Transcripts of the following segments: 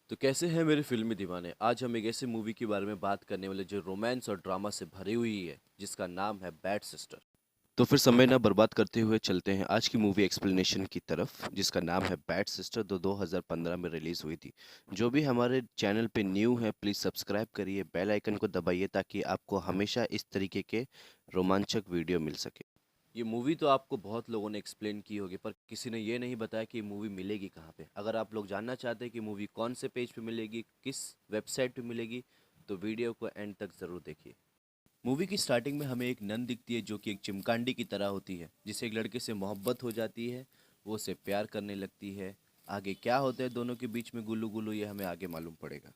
तो कैसे हैं मेरे फिल्मी दीवाने। आज हम एक ऐसे मूवी के बारे में बात करने वाले जो रोमांस और ड्रामा से भरी हुई है, जिसका नाम है बैड सिस्टर। तो फिर समय ना बर्बाद करते हुए चलते हैं आज की मूवी एक्सप्लेनेशन की तरफ, जिसका नाम है बैड सिस्टर। 2015 में रिलीज हुई थी। जो भी हमारे चैनल पे न्यू है, प्लीज़ सब्सक्राइब करिए, बेल आइकन को दबाइए ताकि आपको हमेशा इस तरीके के रोमांचक वीडियो मिल सके। ये मूवी तो आपको बहुत लोगों ने एक्सप्लेन की होगी, पर किसी ने ये नहीं बताया कि ये मूवी मिलेगी कहाँ पे। अगर आप लोग जानना चाहते हैं कि मूवी कौन से पेज पे मिलेगी, किस वेबसाइट पे मिलेगी, तो वीडियो को एंड तक ज़रूर देखिए। मूवी की स्टार्टिंग में हमें एक नन दिखती है जो कि एक चिमकांडी की तरह होती है, जिसे एक लड़के से मोहब्बत हो जाती है। वो उसे प्यार करने लगती है। आगे क्या होता है दोनों के बीच में गुल्लू गुल्लू, ये हमें आगे मालूम पड़ेगा।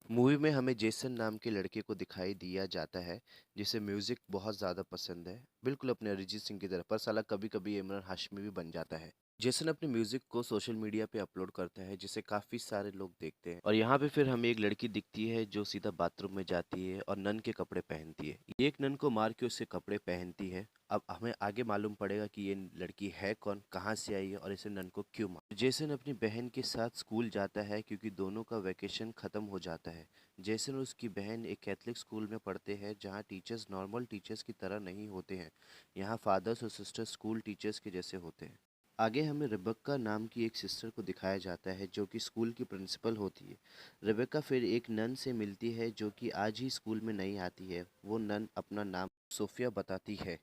मूवी में हमें जेसन नाम के लड़के को दिखाई दिया जाता है, जिसे म्यूजिक बहुत ज़्यादा पसंद है, बिल्कुल अपने अरिजीत सिंह की तरह। पर साला कभी कभी इमरान हाशमी भी बन जाता है। जेसन अपने म्यूजिक को सोशल मीडिया पे अपलोड करता है, जिसे काफ़ी सारे लोग देखते हैं। और यहाँ पे फिर हमें एक लड़की दिखती है जो सीधा बाथरूम में जाती है और नन के कपड़े पहनती है। ये एक नन को मार के उससे कपड़े पहनती है। अब हमें आगे मालूम पड़ेगा कि ये लड़की है कौन, कहाँ से आई है और इसे नन को क्यों मार। जेसन अपनी बहन के साथ स्कूल जाता है क्योंकि दोनों का वैकेशन ख़त्म हो जाता है। जैसन और उसकी बहन एक कैथलिक स्कूल में पढ़ते हैं, जहाँ टीचर्स नॉर्मल टीचर्स की तरह नहीं होते हैं। यहाँ फादर्स और सिस्टर्स स्कूल टीचर्स के जैसे होते हैं। आगे हमें रेबेक्का नाम की एक सिस्टर को दिखाया जाता है जो कि स्कूल की प्रिंसिपल होती है। रेबेक्का फिर एक नन से मिलती है जो कि आज ही स्कूल में नहीं आती है। वो नन अपना नाम सोफिया बताती है।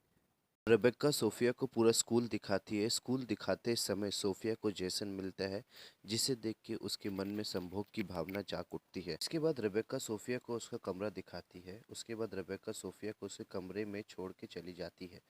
रेबेक्का सोफिया को पूरा स्कूल दिखाती है। स्कूल दिखाते समय सोफिया को जेसन मिलता है, जिसे देख के उसके मन में संभोग की भावना जाग उठती है। इसके बाद रेबेक्का सोफिया को उसका कमरा दिखाती है। उसके बाद रेबेक्का सोफिया को उसके कमरे में छोड़ के चली जाती है।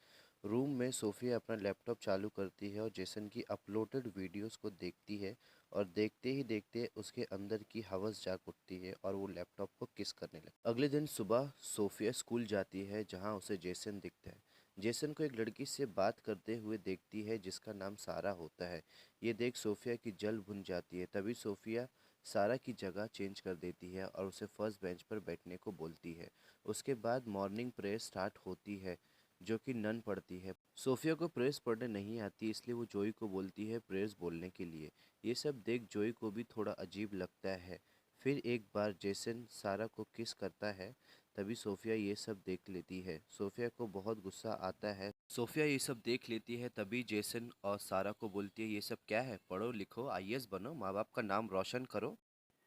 रूम में सोफिया अपना लैपटॉप चालू करती है और जेसन की अपलोडेड वीडियोस को देखती है। और देखते ही देखते उसके अंदर की हवस जाग उठती है और वो लैपटॉप को किस करने लगती है। अगले दिन सुबह सोफिया स्कूल जाती है, जहाँ उसे जेसन दिखता है। जेसन को एक लड़की से बात करते हुए देखती है जिसका नाम सारा होता है। ये देख सोफिया की जल भुन जाती है। तभी सोफिया सारा की जगह चेंज कर देती है और उसे फर्स्ट बेंच पर बैठने को बोलती है। उसके बाद मॉर्निंग प्रेयर स्टार्ट होती है, जो कि नन पढ़ती है। सोफिया को प्रेयर्स पढ़ने नहीं आती, इसलिए वो जोई को बोलती है प्रेयर्स बोलने के लिए। ये सब देख जोई को भी थोड़ा अजीब लगता है। फिर एक बार जेसन सारा को किस करता है, तभी सोफिया ये सब देख लेती है। सोफिया को बहुत गुस्सा आता है। सोफिया ये सब देख लेती है, तभी जेसन और सारा को बोलती है ये सब क्या है, पढ़ो लिखो आईएएस बनो, माँ बाप का नाम रोशन करो।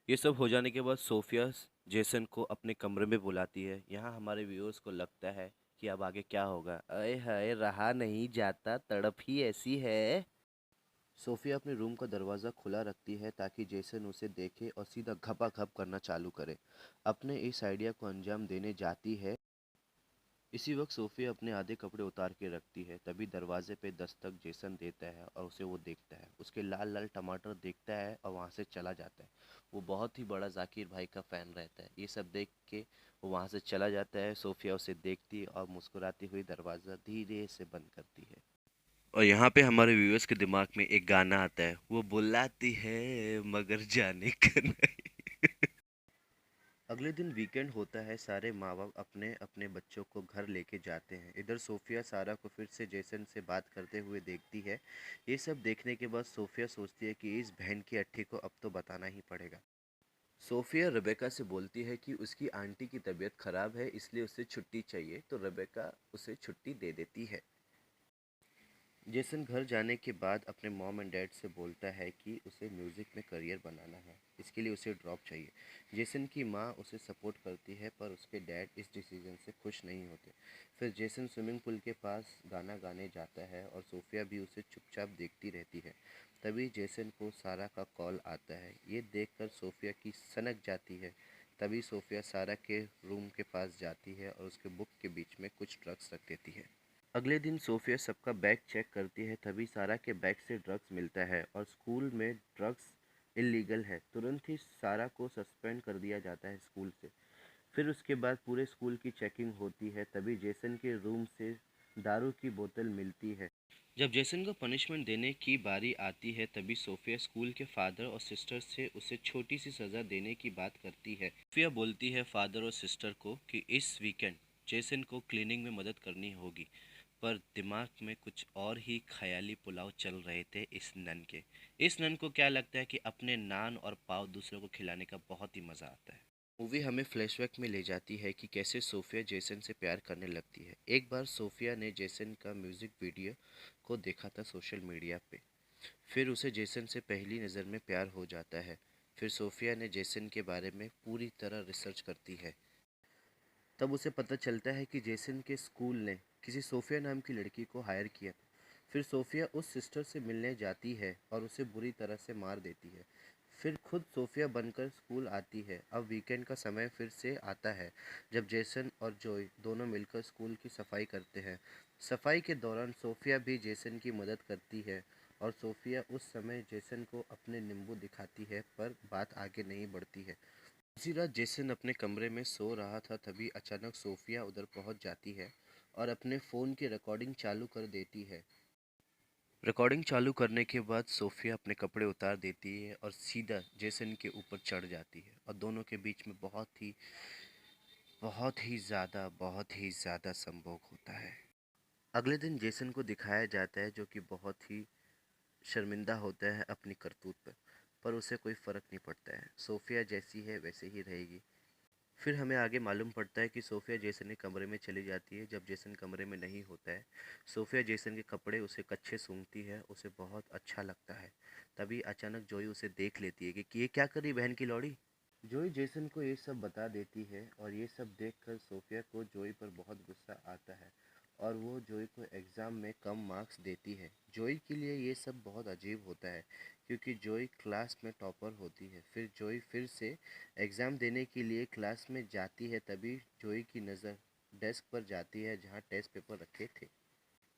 ये सब हो जाने के बाद सोफिया जेसन को अपने कमरे में बुलाती है। यहाँ हमारे व्यूअर्स को लगता है कि अब आगे क्या होगा। अरे हाय, रहा नहीं जाता, तड़प ही ऐसी है। सोफिया अपने रूम का दरवाज़ा खुला रखती है ताकि जेसन उसे देखे और सीधा घपाघप करना चालू करे। अपने इस आइडिया को अंजाम देने जाती है। इसी वक्त सोफिया अपने आधे कपड़े उतार के रखती है। तभी दरवाजे पे दस्तक जेसन देता है और उसे वो देखता है। उसके लाल लाल टमाटर देखता है और वहाँ से चला जाता है। वो बहुत ही बड़ा जाकिर भाई का फ़ैन रहता है। ये सब देख के वो वहाँ से चला जाता है। सोफिया उसे देखती है और मुस्कुराती हुई दरवाज़ा धीरे से बंद करती है। और यहाँ पे हमारे व्यूअर्स के दिमाग में एक गाना आता है, वो बुलाती है मगर जाने का नहीं। अगले दिन वीकेंड होता है। सारे माँ बाप अपने अपने बच्चों को घर लेके जाते हैं। इधर सोफिया सारा को फिर से जेसन से बात करते हुए देखती है। ये सब देखने के बाद सोफिया सोचती है कि इस बहन की अट्ठी को अब तो बताना ही पड़ेगा। सोफिया रेबेका से बोलती है कि उसकी आंटी की तबीयत खराब है, इसलिए उसे छुट्टी चाहिए, तो रेबेका उसे छुट्टी दे देती है। जेसन घर जाने के बाद अपने मॉम एंड डैड से बोलता है कि उसे म्यूज़िक में करियर बनाना है, इसके लिए उसे ड्रॉप चाहिए। जेसन की माँ उसे सपोर्ट करती है, पर उसके डैड इस डिसीजन से खुश नहीं होते। फिर जेसन स्विमिंग पूल के पास गाना गाने जाता है और सोफिया भी उसे चुपचाप देखती रहती है। तभी जेसन को सारा का कॉल आता है। ये देखकर सोफिया की सनक जाती है। तभी सोफिया सारा के रूम के पास जाती है और उसके बुक के बीच में कुछ ड्रग्स रख देती है। अगले दिन सोफिया सबका बैग चेक करती है। तभी सारा के बैग से ड्रग्स मिलता है और स्कूल में ड्रग्स इलीगल है। तुरंत ही सारा को सस्पेंड कर दिया जाता है स्कूल से। फिर उसके बाद पूरे स्कूल की चेकिंग होती है। तभी जेसन के रूम से दारू की बोतल मिलती है। जब जेसन को पनिशमेंट देने की बारी आती है, तभी सोफिया स्कूल के फादर और सिस्टर से उसे छोटी सी सज़ा देने की बात करती है। सोफिया बोलती है फादर और सिस्टर को कि इस वीकेंड जेसन को क्लीनिंग में मदद करनी होगी। पर दिमाग में कुछ और ही ख़याली पुलाव चल रहे थे इस नन के। इस नन को क्या लगता है कि अपने नान और पाव दूसरों को खिलाने का बहुत ही मज़ा आता है। मूवी हमें फ्लैशबैक में ले जाती है कि कैसे सोफिया जेसन से प्यार करने लगती है। एक बार सोफिया ने जेसन का म्यूज़िक वीडियो को देखा था सोशल मीडिया पे। फिर उसे जेसन से पहली नज़र में प्यार हो जाता है। फिर सोफिया ने जेसन के बारे में पूरी तरह रिसर्च करती है। तब उसे पता चलता है कि जेसन के स्कूल ने किसी सोफिया नाम की लड़की को हायर किया था। फिर सोफिया उस सिस्टर से मिलने जाती है और उसे बुरी तरह से मार देती है। फिर खुद सोफिया बनकर स्कूल आती है। अब वीकेंड का समय फिर से आता है जब जेसन और जॉय दोनों मिलकर स्कूल की सफाई करते हैं। सफाई के दौरान सोफिया भी जेसन की मदद करती है और सोफिया उस समय जेसन को अपने नींबू दिखाती है, पर बात आगे नहीं बढ़ती है। उसी रात जेसन अपने कमरे में सो रहा था, तभी अचानक सोफिया उधर पहुंच जाती है और अपने फ़ोन की रिकॉर्डिंग चालू कर देती है। रिकॉर्डिंग चालू करने के बाद सोफिया अपने कपड़े उतार देती है और सीधा जेसन के ऊपर चढ़ जाती है और दोनों के बीच में बहुत ही ज़्यादा संभोग होता है। अगले दिन जेसन को दिखाया जाता है जो कि बहुत ही शर्मिंदा होता है अपनी करतूत पर उसे कोई फ़र्क नहीं पड़ता है। सोफिया जैसी है वैसे ही रहेगी। फिर हमें आगे मालूम पड़ता है कि सोफिया जेसन के कमरे में चली जाती है जब जेसन कमरे में नहीं होता है। सोफिया जेसन के कपड़े उसे कच्छे सूंघती है, उसे बहुत अच्छा लगता है। तभी अचानक जोई उसे देख लेती है कि ये क्या करी बहन की लौड़ी। जोई जेसन को ये सब बता देती है और ये सब देखकर सोफिया को जोई पर बहुत गुस्सा आता है और वो जोई को एग्ज़ाम में कम मार्क्स देती है। जोई के लिए ये सब बहुत अजीब होता है क्योंकि जोई क्लास में टॉपर होती है। फिर जोई फिर से एग्ज़ाम देने के लिए क्लास में जाती है, तभी जोई की नज़र डेस्क पर जाती है जहाँ टेस्ट पेपर रखे थे।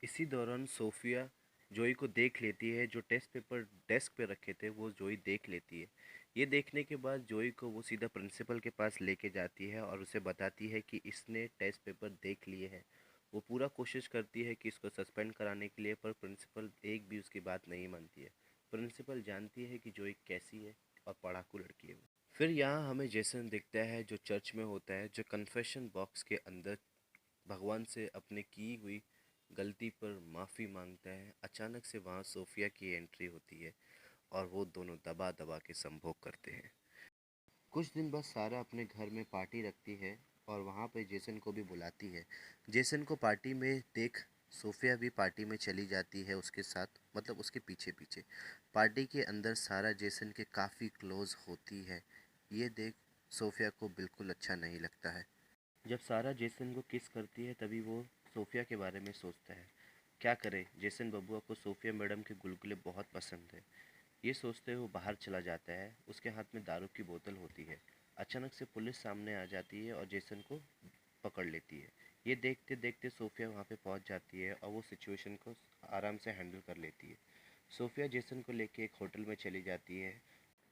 इसी दौरान सोफिया जोई को देख लेती है। जो टेस्ट पेपर डेस्क पे रखे थे वो जोई देख लेती है। ये देखने के बाद जोई को वो सीधा प्रिंसिपल के पास लेके जाती है और उसे बताती है कि इसने टेस्ट पेपर देख लिए हैं। वो पूरा कोशिश करती है कि इसको सस्पेंड कराने के लिए, पर प्रिंसिपल एक भी उसकी बात नहीं मानती है। प्रिंसिपल जानती है कि जोई कैसी है और पढ़ाकू लड़की है वो। फिर यहाँ हमें जेसन दिखता है जो चर्च में होता है, जो कन्फेशन बॉक्स के अंदर भगवान से अपने की हुई गलती पर माफ़ी मांगता है। अचानक से वहाँ सोफिया की एंट्री होती है और वो दोनों दबा दबा के संभोग करते हैं। कुछ दिन बाद सारा अपने घर में पार्टी रखती है और वहाँ पे जेसन को भी बुलाती है। जेसन को पार्टी में देख सोफिया भी पार्टी में चली जाती है उसके साथ, मतलब उसके पीछे पीछे। पार्टी के अंदर सारा जेसन के काफ़ी क्लोज होती है। ये देख सोफिया को बिल्कुल अच्छा नहीं लगता है। जब सारा जेसन को किस करती है तभी वो सोफिया के बारे में सोचता है। क्या करे, जेसन बबुआ को सोफिया मैडम के गुलगुले बहुत पसंद है। ये सोचते हुए वो बाहर चला जाता है। उसके हाथ में दारू की बोतल होती है। अचानक से पुलिस सामने आ जाती है और जेसन को पकड़ लेती है। ये देखते देखते सोफिया वहाँ पे पहुँच जाती है और वो सिचुएशन को आराम से हैंडल कर लेती है। सोफिया जेसन को लेके एक होटल में चली जाती है।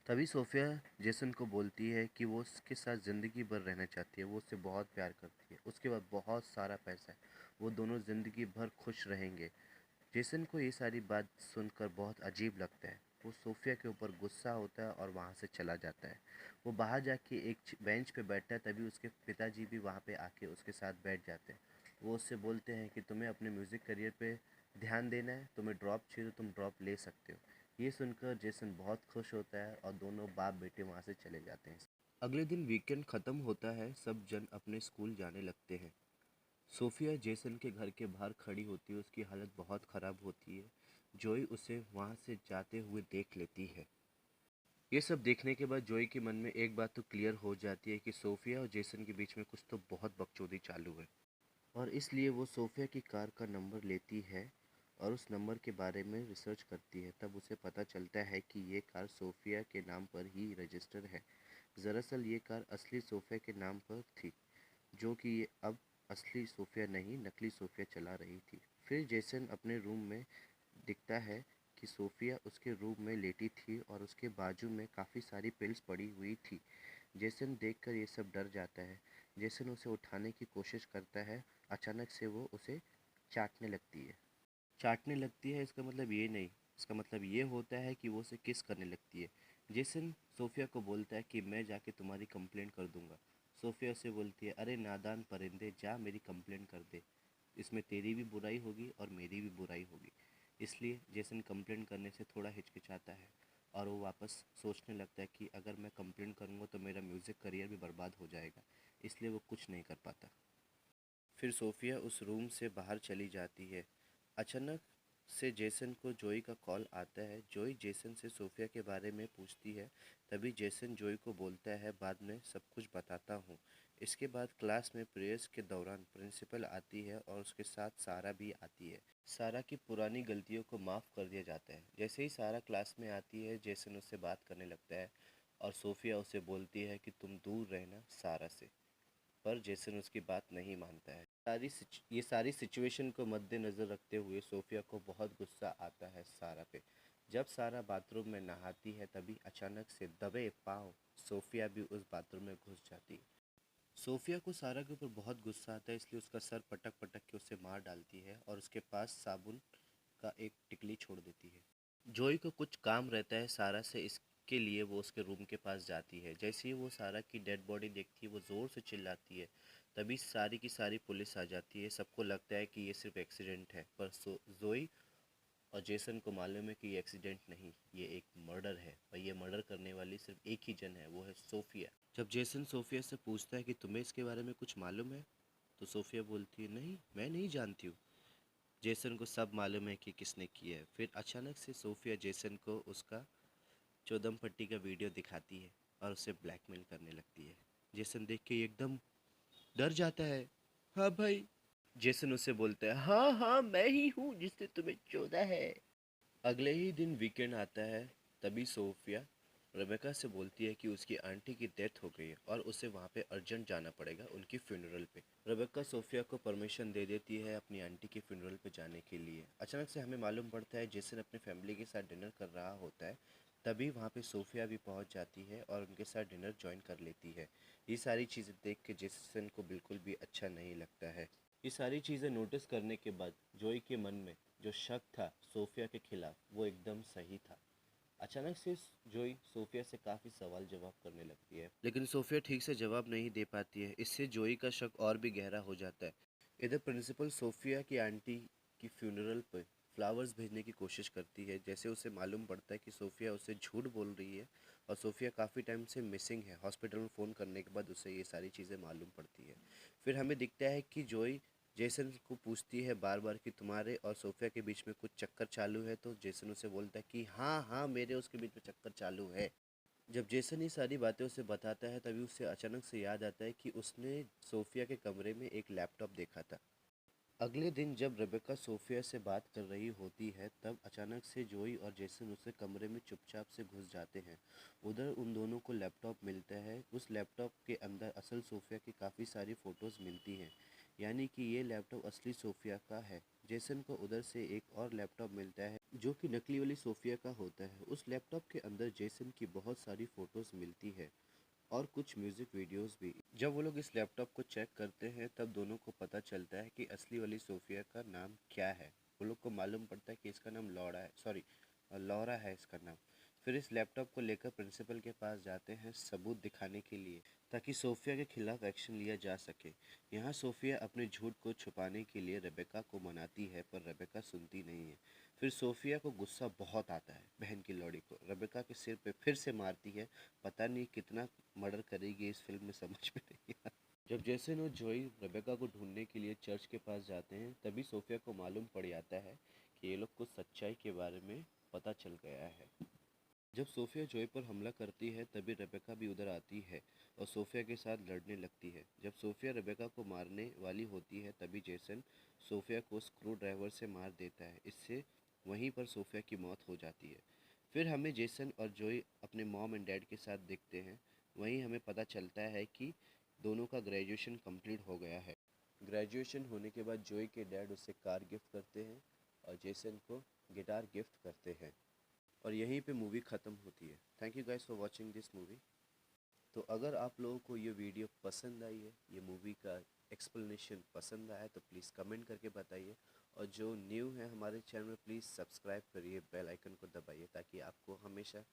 तभी सोफिया जेसन को बोलती है कि वो उसके साथ ज़िंदगी भर रहना चाहती है, वो उससे बहुत प्यार करती है, उसके बाद बहुत सारा पैसा है, वो दोनों ज़िंदगी भर खुश रहेंगे। जेसन को ये सारी बात सुनकर बहुत अजीब लगता है। वो सोफिया के ऊपर गुस्सा होता है और वहाँ से चला जाता है। वो बाहर जाके एक बेंच पे बैठता है, तभी उसके पिताजी भी वहाँ पे आके उसके साथ बैठ जाते हैं। वो उससे बोलते हैं कि तुम्हें अपने म्यूज़िक करियर पे ध्यान देना है, तुम्हें ड्रॉप चाहिए तो तुम ड्रॉप ले सकते हो। ये सुनकर जेसन बहुत खुश होता है और दोनों बाप बेटे वहाँ से चले जाते हैं। अगले दिन वीकेंड ख़त्म होता है, सब जन अपने स्कूल जाने लगते हैं। सोफिया जेसन के घर के बाहर खड़ी होती है, उसकी हालत बहुत ख़राब होती है। जोई उसे वहाँ से जाते हुए देख लेती है। ये सब देखने के बाद जोई के मन में एक बात तो क्लियर हो जाती है कि सोफिया और जेसन के बीच में कुछ तो बहुत बकचोदी चालू है और इसलिए वो सोफिया की कार का नंबर लेती है और उस नंबर के बारे में रिसर्च करती है। तब उसे पता चलता है कि ये कार सोफिया के नाम पर ही रजिस्टर है। दरअसल ये कार असली सोफिया के नाम पर थी, जो कि ये अब असली सोफिया नहीं नकली सोफिया चला रही थी। फिर जेसन अपने रूम में दिखता है कि सोफिया उसके रूम में लेटी थी और उसके बाजू में काफ़ी सारी पिल्स पड़ी हुई थी। जेसन देखकर ये सब डर जाता है। जेसन उसे उठाने की कोशिश करता है। अचानक से वो उसे चाटने लगती है। चाटने लगती है इसका मतलब ये नहीं, इसका मतलब ये होता है कि वो उसे किस करने लगती है। जेसन सोफिया को बोलता है कि मैं जाके तुम्हारी कंप्लेंट कर दूंगा। सोफिया उसे बोलती है, अरे नादान परिंदे, जा मेरी कंप्लेंट कर दे। इसमें तेरी भी बुराई होगी और मेरी भी बुराई होगी। इसलिए जेसन कंप्लेंट करने से थोड़ा हिचकिचाता है और वो वापस सोचने लगता है कि अगर मैं कंप्लेंट करूँगा तो मेरा म्यूज़िक करियर भी बर्बाद हो जाएगा, इसलिए वो कुछ नहीं कर पाता। फिर सोफिया उस रूम से बाहर चली जाती है। अचानक से जेसन को जोई का कॉल आता है। जोई जेसन से सोफिया के बारे में पूछती है। तभी जेसन जोई को बोलता है, बाद में सब कुछ बताता हूँ। इसके बाद क्लास में प्रेयर्स के दौरान प्रिंसिपल आती है और उसके साथ सारा भी आती है। सारा की पुरानी गलतियों को माफ़ कर दिया जाता है। जैसे ही सारा क्लास में आती है, जेसन उससे बात करने लगता है और सोफिया उसे बोलती है कि तुम दूर रहना सारा से। पर जेसन उसकी बात नहीं मानता है। ये सारी सिचुएशन को मद्देनज़र रखते हुए सोफिया को बहुत गुस्सा आता है सारा पे। जब सारा बाथरूम में नहाती है तभी अचानक से दबे पाँव सोफिया भी उस बाथरूम में घुस जाती है। सोफिया को सारा के ऊपर बहुत गुस्सा आता है, इसलिए उसका सर पटक पटक के उसे मार डालती है और उसके पास साबुन का एक टिकली छोड़ देती है। जोई को कुछ काम रहता है सारा से, इसके लिए वो उसके रूम के पास जाती है। जैसे ही वो सारा की डेड बॉडी देखती है वो ज़ोर से चिल्लाती है। तभी सारी की सारी पुलिस आ जाती है। सबको लगता है कि ये सिर्फ एक्सीडेंट है, पर जोई और जेसन को मालूम है कि ये एक्सीडेंट नहीं, ये एक मर्डर है और ये मर्डर करने वाली सिर्फ एक ही जन है, वो है सोफिया। जब जेसन सोफिया से पूछता है कि तुम्हें इसके बारे में कुछ मालूम है, तो सोफिया बोलती है, नहीं, मैं नहीं जानती हूँ। जेसन को सब मालूम है कि किसने किया है। फिर अचानक से सोफिया जेसन को उसका चौदम पट्टी का वीडियो दिखाती है और उसे ब्लैकमेल करने लगती है। जेसन देख के एकदम डर जाता है। हाँ भाई, जेसन उसे बोलता है, हाँ हाँ मैं ही हूँ जिसने तुम्हें चोदा है। अगले ही दिन वीकेंड आता है। तभी सोफिया रेबेका से बोलती है कि उसकी आंटी की डेथ हो गई है और उसे वहाँ पे अर्जेंट जाना पड़ेगा उनकी फ्यूनरल पे। रेबेका सोफिया को परमिशन दे देती है अपनी आंटी की फ्यूनरल पे जाने के लिए। अचानक से हमें मालूम पड़ता है जेसन अपने फैमिली के साथ डिनर कर रहा होता है। तभी वहाँ पे सोफिया भी पहुँच जाती है और उनके साथ डिनर ज्वाइन कर लेती है। ये सारी चीज़ें देख के जेसन को बिल्कुल भी अच्छा नहीं लगता है। ये सारी चीज़ें नोटिस करने के बाद जोई के मन में जो शक था सोफिया के खिलाफ, वो एकदम सही था। अचानक से जोई सोफिया से काफ़ी सवाल जवाब करने लगती है, लेकिन सोफिया ठीक से जवाब नहीं दे पाती है। इससे जोई का शक और भी गहरा हो जाता है। इधर प्रिंसिपल सोफिया की आंटी की फ्यूनरल पर फ्लावर्स भेजने की कोशिश करती है। जैसे उसे मालूम पड़ता है कि सोफिया उसे झूठ बोल रही है और सोफिया काफ़ी टाइम से मिसिंग है। हॉस्पिटल में फ़ोन करने के बाद उसे ये सारी चीज़ें मालूम पड़ती है। फिर हमें दिखता है कि जोई जेसन को पूछती है बार बार कि तुम्हारे और सोफिया के बीच में कुछ चक्कर चालू है, तो जेसन उसे बोलता है कि हाँ हाँ मेरे उसके बीच में चक्कर चालू है। जब जेसन ये सारी बातें उसे बताता है तभी उसे अचानक से याद आता है कि उसने सोफिया के कमरे में एक लैपटॉप देखा था। अगले दिन जब रेबेका सोफिया से बात कर रही होती है तब अचानक से जोई और जेसन उसके कमरे में चुपचाप से घुस जाते हैं। उधर उन दोनों को लैपटॉप मिलता है। उस लैपटॉप के अंदर असल सोफिया की काफ़ी सारी फ़ोटोज़ मिलती हैं, यानी कि ये लैपटॉप असली सोफिया का है। जेसन को उधर से एक और लैपटॉप मिलता है जो कि नकली वाली सोफिया का होता है। उस लैपटॉप के अंदर जेसन की बहुत सारी फ़ोटोज़ मिलती है और कुछ म्यूज़िक वीडियोस भी। जब वो लोग इस लैपटॉप को चेक करते हैं तब दोनों को पता चलता है कि असली वाली सोफिया का नाम क्या है। वो लोग को मालूम पड़ता है कि इसका नाम लॉरा है, सॉरी लॉरा है इसका नाम। फिर इस लैपटॉप को लेकर प्रिंसिपल के पास जाते हैं सबूत दिखाने के लिए, ताकि सोफिया के खिलाफ एक्शन लिया जा सके। यहाँ सोफिया अपने झूठ को छुपाने के लिए रेबेका को मनाती है, पर रेबेका सुनती नहीं है। फिर सोफिया को गुस्सा बहुत आता है, बहन की लौड़ी को रेबेका के सिर पे फिर से मारती है। पता नहीं कितना मर्डर करेगी इस फिल्म में, समझ में नहीं आता। जब जेसन और जोई रेबेका को ढूंढने के लिए चर्च के पास जाते हैं तभी सोफिया को मालूम पड़ जाता है कि ये लोग को सच्चाई के बारे में पता चल गया है। जब सोफिया जोई पर हमला करती है तभी रेबेका भी उधर आती है और सोफिया के साथ लड़ने लगती है। जब सोफिया रेबेका को मारने वाली होती है तभी जेसन सोफिया को स्क्रू ड्राइवर से मार देता है। इससे वहीं पर सोफिया की मौत हो जाती है। फिर हमें जेसन और जोई अपने मॉम एंड डैड के साथ देखते हैं। वहीं हमें पता चलता है कि दोनों का ग्रेजुएशन कंप्लीट हो गया है। ग्रेजुएशन होने के बाद जोई के डैड उसे कार गिफ्ट करते हैं और जेसन को गिटार गिफ्ट करते हैं और यहीं पे मूवी ख़त्म होती है। Thank you guys for watching this movie. तो अगर आप लोगों को ये वीडियो पसंद आई है, ये मूवी का एक्सप्लेनेशन पसंद आया है, तो प्लीज़ कमेंट करके बताइए। और जो न्यू है हमारे चैनल में प्लीज़ सब्सक्राइब करिए, बेल आइकन को दबाइए ताकि आपको हमेशा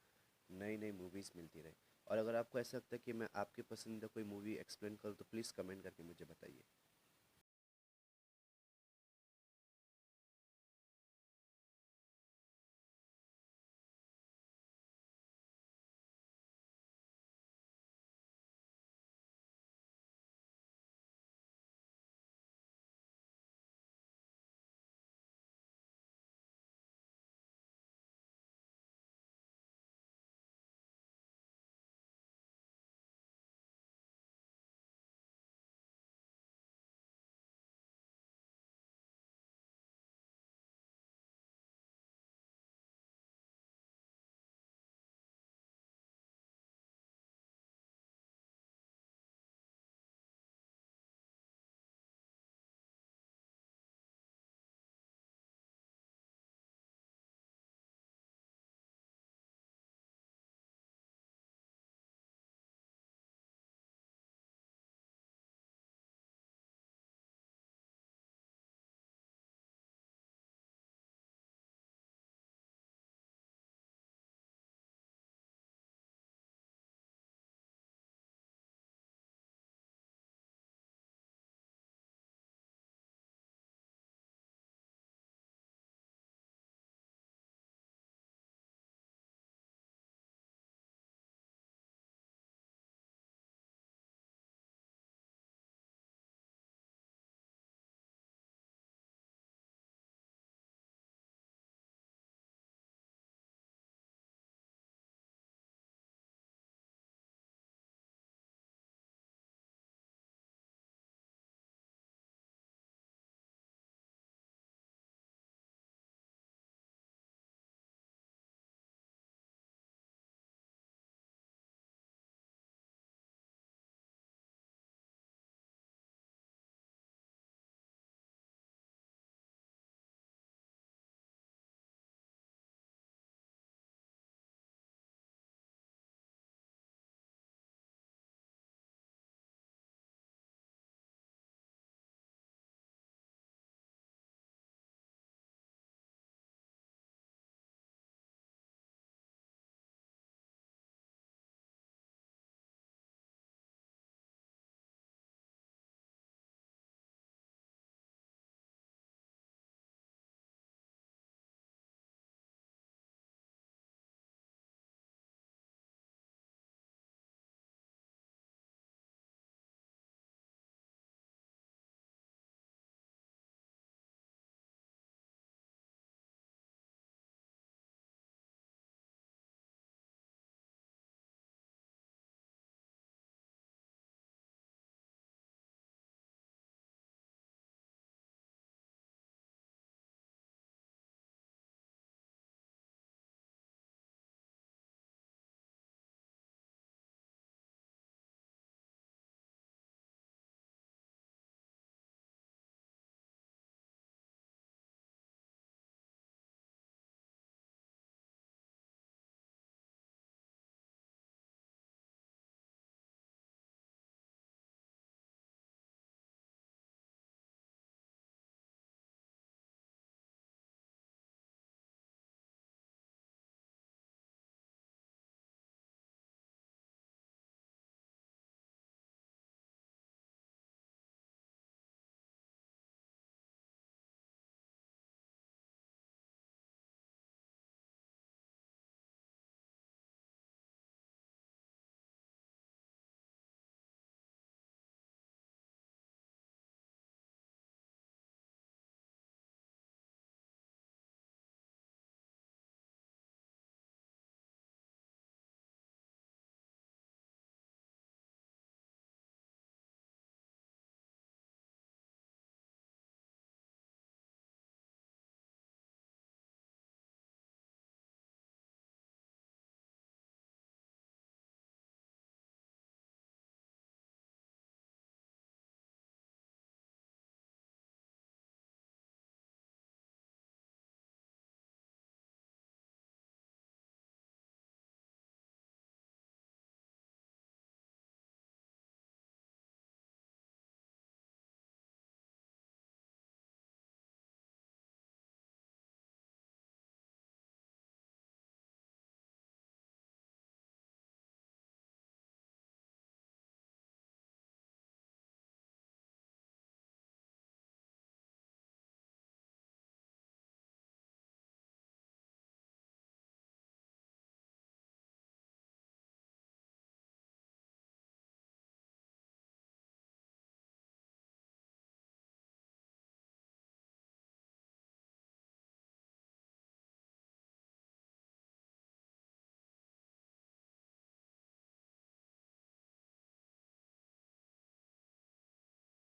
नई नई मूवीज़ मिलती रहे। और अगर आपको ऐसा लगता है कि मैं आपके पसंदीदा कोई मूवी एक्सप्लेन करूँ तो प्लीज़ कमेंट करके मुझे बताइए।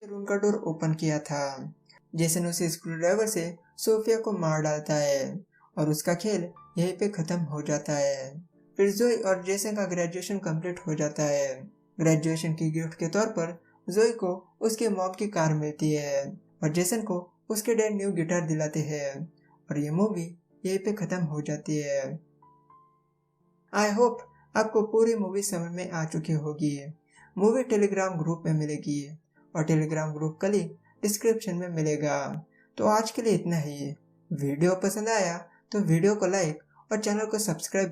रूम का डोर ओपन किया था। जेसन उसे स्क्रू ड्राइवर से सोफिया को मार डालता है और उसका खेल यहीं पे खत्म हो जाता है। फिर जोई और जेसन का ग्रेजुएशन कंप्लीट हो जाता है। ग्रेजुएशन की गिफ्ट के तौर पर जोई को उसके मॉम की कार मिलती है और जेसन को उसके डैड न्यू गिटार दिलाते हैं और ये मूवी यहीं पे खत्म हो जाती है। आई होप आपको पूरी मूवी समझ में आ चुकी होगी। मूवी टेलीग्राम ग्रुप में मिलेगी और टेलीग्राम ग्रुप का लिंक डिस्क्रिप्शन में मिलेगा। तो आज के लिए इतना ही। वीडियो पसंद आया तो वीडियो को लाइक और चैनल को सब्सक्राइब